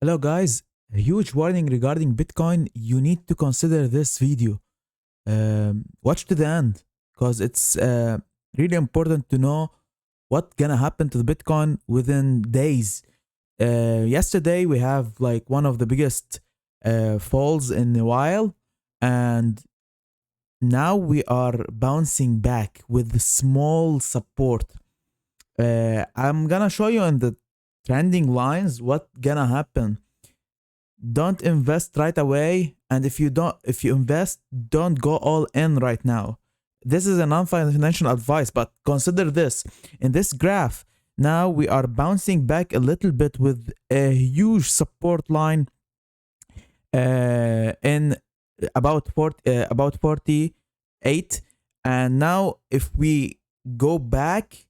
Hello guys, a huge warning regarding Bitcoin. You need to consider this video. Watch to the end because it's really important to know what's gonna happen to the Bitcoin within days. Yesterday we have like one of the biggest falls in a while, and now we are bouncing back with small support. I'm gonna show you in the trending lines what gonna happen. Don't invest right away, and if you invest, don't go all in right now. This is a non-financial advice, but consider this. In this graph, now we are bouncing back a little bit with a huge support line in about 48. And now if we go back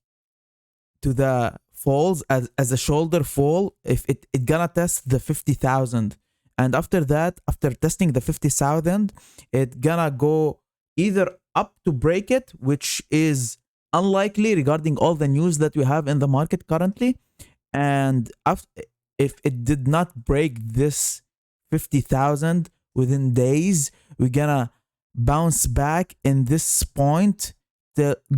to the falls as a shoulder fall, if it gonna test the 50,000, and after that, after testing the 50,000, it gonna go either up to break it, which is unlikely regarding all the news that we have in the market currently. And if it did not break this 50,000 within days, we're gonna bounce back in this point,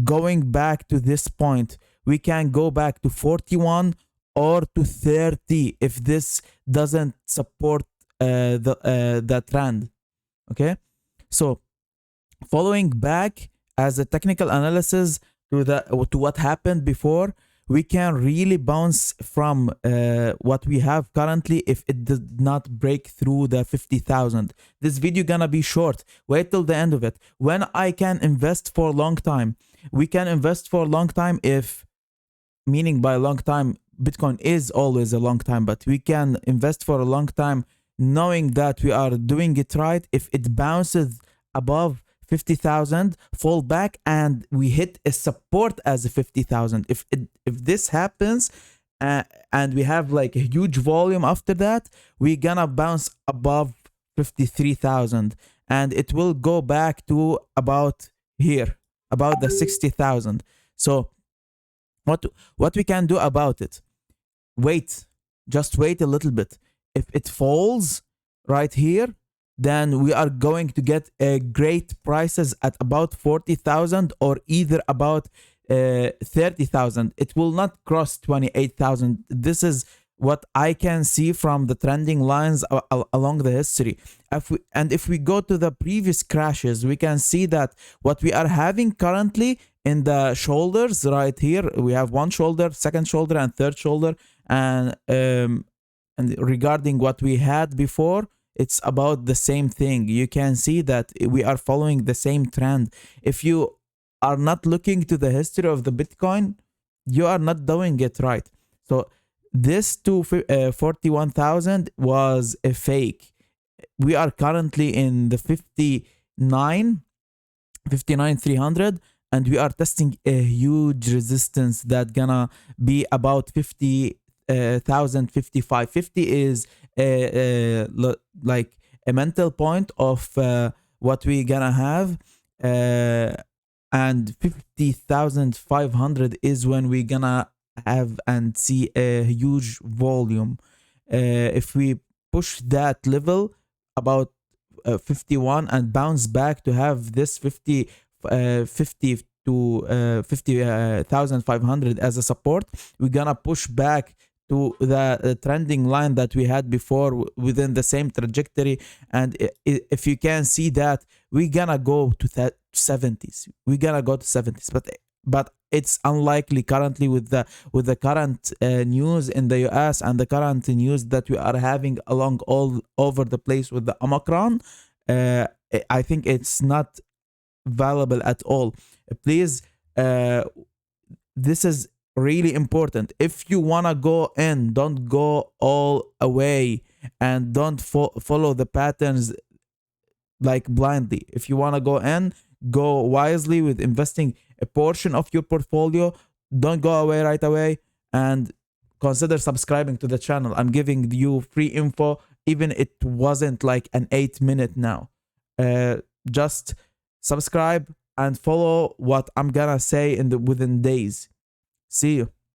going back to this point. We can go back to 41 or to 30 if this doesn't support the trend. Okay, so following back as a technical analysis to what happened before, we can really bounce from what we have currently if it did not break through the 50,000. This video gonna be short. Wait till the end of it. When I can invest for a long time, we can invest for a long time if, meaning by a long time, Bitcoin is always a long time, but we can invest for a long time knowing that we are doing it right. If it bounces above 50,000, fall back, and we hit a support as a 50,000. If this happens, and we have like a huge volume after that, we're gonna bounce above 53,000, and it will go back to about here, about the 60,000. So what we can do about it? Wait, just wait a little bit. If it falls right here, then we are going to get great prices at about 40,000 or either about 30,000. It will not cross 28,000. This is what I can see from the trending lines along the history. If we go to the previous crashes, we can see that what we are having currently in the shoulders right here, we have one shoulder, second shoulder, and third shoulder, and regarding what we had before, it's about the same thing. You can see that we are following the same trend. If you are not looking to the history of the Bitcoin, you are not doing it right. So this 41,000 was a fake. We are currently in the 59,300, and we are testing a huge resistance that gonna be about 50,055. 50 is like a mental point of what we gonna have, and 50,500 is when we gonna have and see a huge volume. If we push that level about 51 and bounce back to have this 50 to 50,500 as a support, we're gonna push back to the trending line that we had before within the same trajectory. And if you can see that, we're gonna go to that 70s. We're gonna go to 70s, but it's unlikely currently with the current news in the US and the current news that we are having along all over the place with the Omicron. I think it's not valuable at all. Please, this is really important. If you wanna go in, don't go all away, and don't follow the patterns like blindly. If you wanna go in, go wisely with investing a portion of your portfolio. Don't go away right away, and consider subscribing to the channel. I'm giving you free info, even it wasn't like an 8 minute now. Just subscribe and follow what I'm gonna say within days. See you.